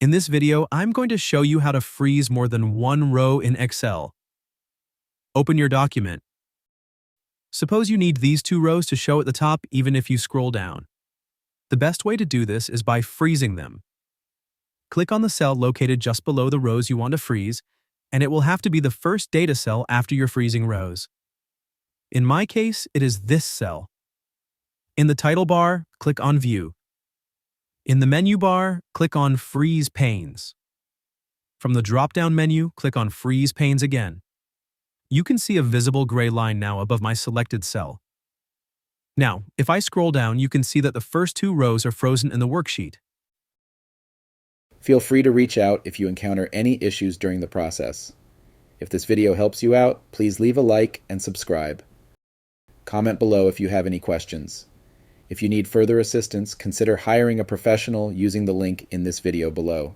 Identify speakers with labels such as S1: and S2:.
S1: In this video, I'm going to show you how to freeze more than one row in Excel. Open your document. Suppose you need these two rows to show at the top even if you scroll down. The best way to do this is by freezing them. Click on the cell located just below the rows you want to freeze, and it will have to be the first data cell after your freezing rows. In my case, it is this cell. In the title bar, click on View. In the menu bar, click on Freeze Panes. From the drop-down menu, click on Freeze Panes again. You can see a visible gray line now above my selected cell. Now, if I scroll down, you can see that the first two rows are frozen in the worksheet.
S2: Feel free to reach out if you encounter any issues during the process. If this video helps you out, please leave a like and subscribe. Comment below if you have any questions. If you need further assistance, consider hiring a professional using the link in this video below.